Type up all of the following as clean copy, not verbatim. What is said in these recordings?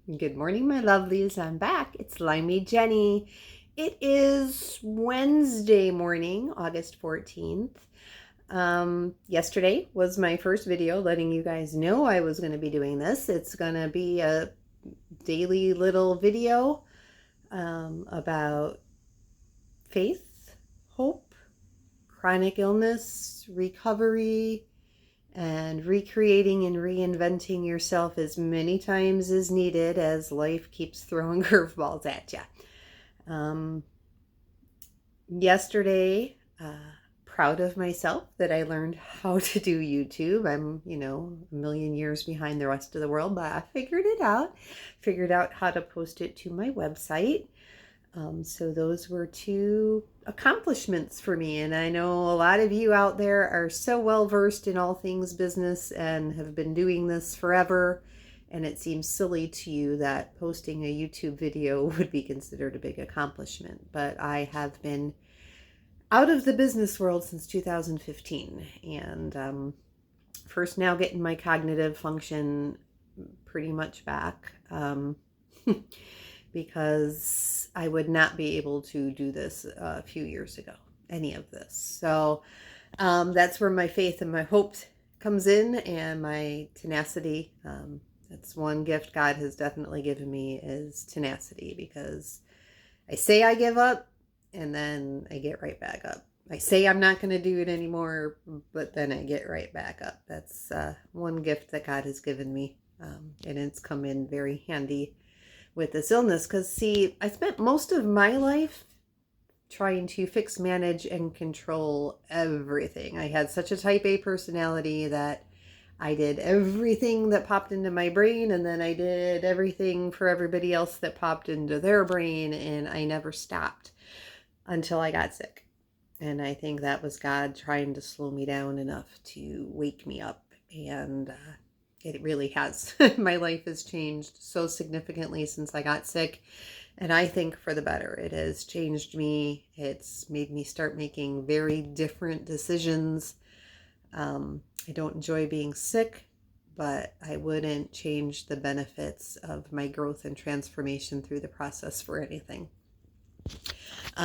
Good morning, my lovelies. I'm back. It's Limey Jenny. It is Wednesday morning, August 14th. Yesterday was my first video letting you guys know I was going to be doing this. It's going to be a daily little video about faith, hope, chronic illness, recovery, and recreating and reinventing yourself as many times as needed as life keeps throwing curveballs at you. Yesterday, proud of myself that I learned how to do YouTube. I'm, a million years behind the rest of the world, but I figured it out. Figured out how to post it to my website. So those were two accomplishments for me. And I know a lot of you out there are so well versed in all things business and have been doing this forever. And it seems silly to you that posting a YouTube video would be considered a big accomplishment. But I have been out of the business world since 2015. And first now getting my cognitive function pretty much back. Because I would not be able to do this a few years ago, any of this. So that's where my faith and my hope comes in, and my tenacity. That's one gift God has definitely given me, is tenacity, because I say I give up and then I get right back up. I say I'm not going to do it anymore, but then I get right back up. That's one gift that God has given me, and it's come in very handy with this illness. Because see, I spent most of my life trying to fix, manage, and control everything. I had such a type A personality that I did everything that popped into my brain, and then I did everything for everybody else that popped into their brain, and I never stopped until I got sick. And I think that was God trying to slow me down enough to wake me up. And it really has. My life has changed so significantly since I got sick. And I think for the better. It has changed me. It's made me start making very different decisions. I don't enjoy being sick, but I wouldn't change the benefits of my growth and transformation through the process for anything.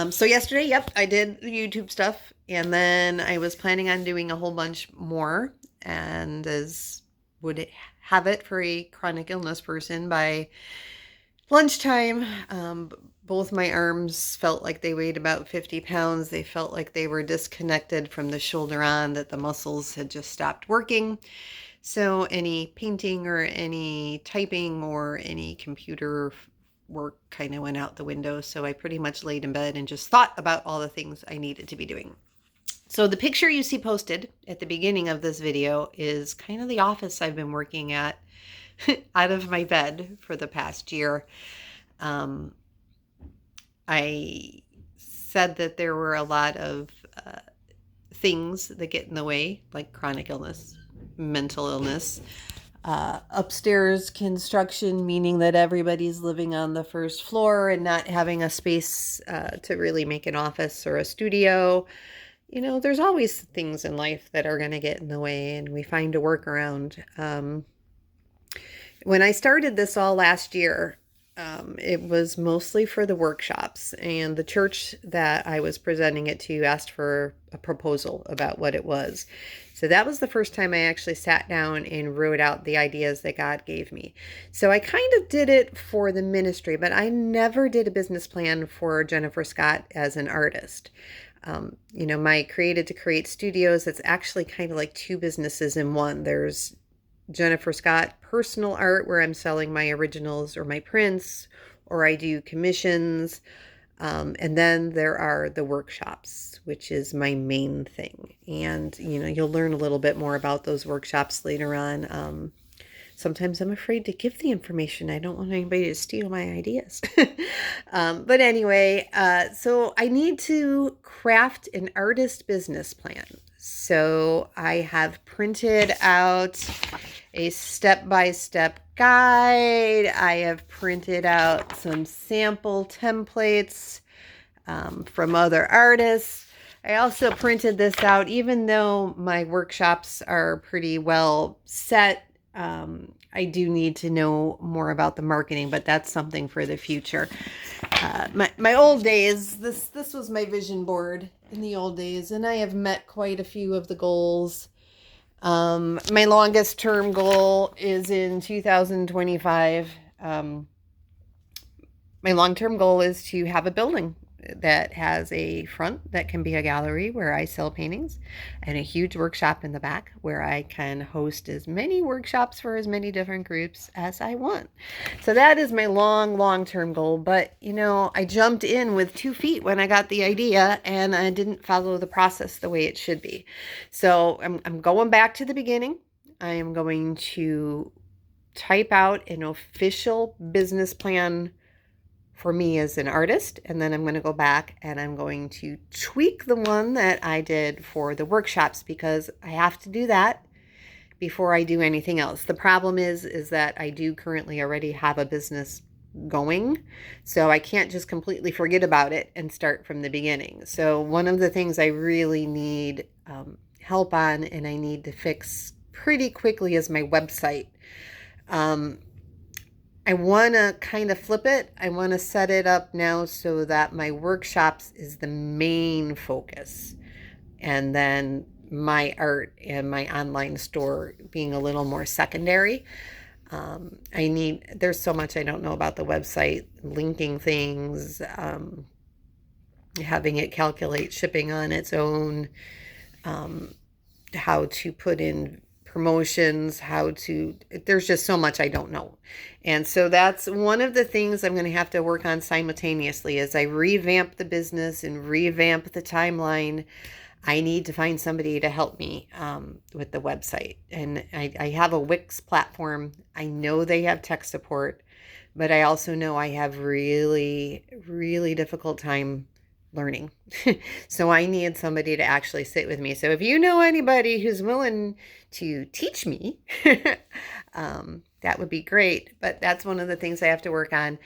So yesterday, yep, I did the YouTube stuff. And then I was planning on doing a whole bunch more. And as would have it for a chronic illness person, by lunchtime, both my arms felt like they weighed about 50 pounds. They felt like they were disconnected from the shoulder on, that the muscles had just stopped working. So any painting or any typing or any computer work kind of went out the window. So I pretty much laid in bed and just thought about all the things I needed to be doing. So the picture you see posted at the beginning of this video is kind of the office I've been working at out of my bed for the past year. I said that there were a lot of things that get in the way, like chronic illness, mental illness, upstairs construction, meaning that everybody's living on the first floor and not having a space to really make an office or a studio. There's always things in life that are going to get in the way, and we find a workaround. When I started this all last year, it was mostly for the workshops, and the church that I was presenting it to asked for a proposal about what it was. So that was the first time I actually sat down and wrote out the ideas that God gave me. So I kind of did it for the ministry, but I never did a business plan for Jennifer Scott as an artist. My Created to Create Studios, that's actually kind of like two businesses in one. There's Jennifer Scott personal art, where I'm selling my originals or my prints, or I do commissions. And then there are the workshops, which is my main thing. And, you'll learn a little bit more about those workshops later on. Sometimes I'm afraid to give the information. I don't want anybody to steal my ideas. But anyway, so I need to craft an artist business plan. So I have printed out a step-by-step guide. I have printed out some sample templates from other artists. I also printed this out, even though my workshops are pretty well set. I do need to know more about the marketing, but that's something for the future. My old days, this was my vision board in the old days, and I have met quite a few of the goals. My longest term goal is in 2025. My long-term goal is to have a building that has a front that can be a gallery where I sell paintings, and a huge workshop in the back where I can host as many workshops for as many different groups as I want. So that is my long-term goal. But, I jumped in with 2 feet when I got the idea, and I didn't follow the process the way it should be. So I'm going back to the beginning. I am going to type out an official business plan for me as an artist, and then I'm going to go back and I'm going to tweak the one that I did for the workshops, because I have to do that before I do anything else. The problem is that I do currently already have a business going, so I can't just completely forget about it and start from the beginning. So one of the things I really need help on, and I need to fix pretty quickly, is my website. I want to kind of flip it. I want to set it up now so that my workshops is the main focus, and then my art and my online store being a little more secondary. There's so much I don't know about the website, linking things, having it calculate shipping on its own, how to put in promotions, there's just so much I don't know. And so that's one of the things I'm going to have to work on simultaneously as I revamp the business and revamp the timeline. I need to find somebody to help me with the website. And I have a Wix platform. I know they have tech support, but I also know I have really, really difficult time learning. So I need somebody to actually sit with me. So if you know anybody who's willing to teach me, that would be great. But that's one of the things I have to work on.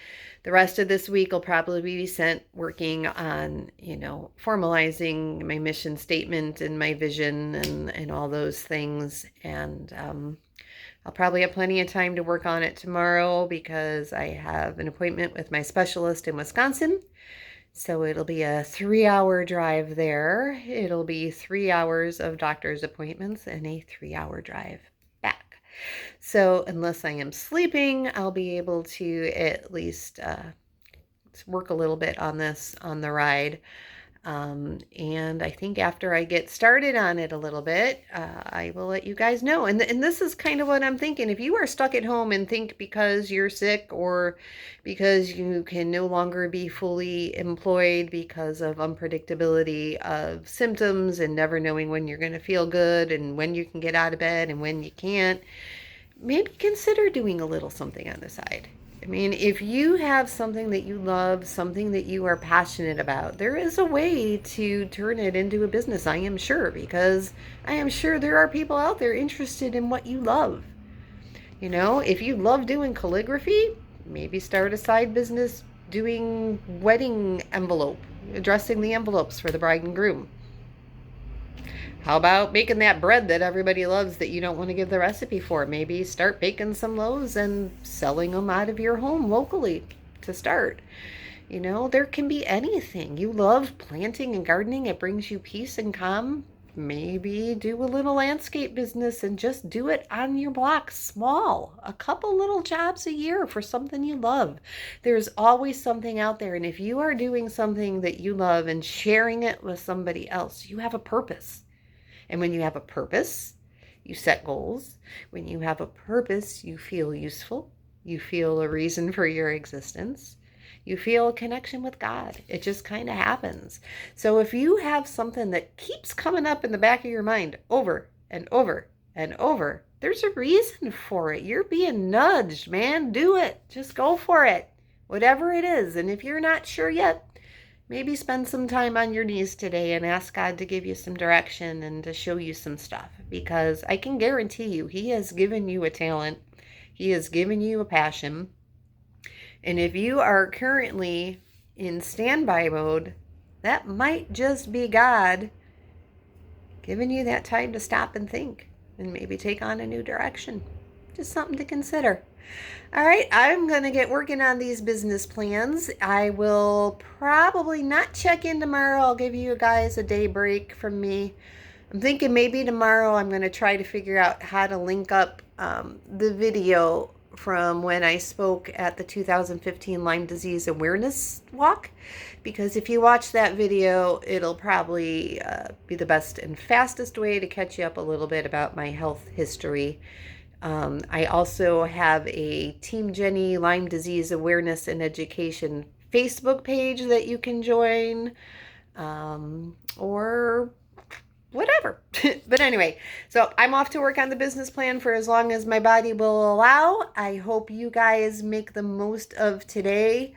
The rest of this week will probably be spent working on, formalizing my mission statement and my vision and all those things. And I'll probably have plenty of time to work on it tomorrow, because I have an appointment with my specialist in Wisconsin. So it'll be a 3-hour drive there. It'll be 3 hours of doctor's appointments and a 3-hour drive back. So unless I am sleeping, I'll be able to at least work a little bit on this on the ride. And I think after I get started on it a little bit, I will let you guys know. And this is kind of what I'm thinking. If you are stuck at home and think because you're sick or because you can no longer be fully employed because of unpredictability of symptoms and never knowing when you're going to feel good and when you can get out of bed and when you can't, maybe consider doing a little something on the side. I mean, if you have something that you love, something that you are passionate about, there is a way to turn it into a business, I am sure, because I am sure there are people out there interested in what you love. If you love doing calligraphy, maybe start a side business doing wedding envelope, addressing the envelopes for the bride and groom. How about making that bread that everybody loves that you don't want to give the recipe for? Maybe start baking some loaves and selling them out of your home locally to start. There can be anything. You love planting and gardening. It brings you peace and calm. Maybe do a little landscape business and just do it on your block, small. A couple little jobs a year for something you love. There's always something out there. And if you are doing something that you love and sharing it with somebody else, you have a purpose. And when you have a purpose, you set goals. When you have a purpose, you feel useful. You feel a reason for your existence. You feel a connection with God. It just kind of happens. So if you have something that keeps coming up in the back of your mind over and over and over, there's a reason for it. You're being nudged, man. Do it. Just go for it. Whatever it is. And if you're not sure yet, maybe spend some time on your knees today and ask God to give you some direction and to show you some stuff, because I can guarantee you, He has given you a talent. He has given you a passion. And if you are currently in standby mode, that might just be God giving you that time to stop and think and maybe take on a new direction. Just something to consider. All right, I'm going to get working on these business plans. I will probably not check in tomorrow. I'll give you guys a day break from me. I'm thinking maybe tomorrow I'm going to try to figure out how to link up the video from when I spoke at the 2015 Lyme Disease Awareness Walk. Because if you watch that video, it'll probably be the best and fastest way to catch you up a little bit about my health history. I also have a Team Jenny Lyme Disease Awareness and Education Facebook page that you can join, or whatever. But anyway, so I'm off to work on the business plan for as long as my body will allow. I hope you guys make the most of today.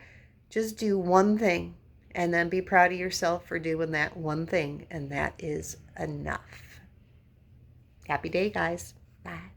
Just do one thing and then be proud of yourself for doing that one thing, and that is enough. Happy day, guys. Bye.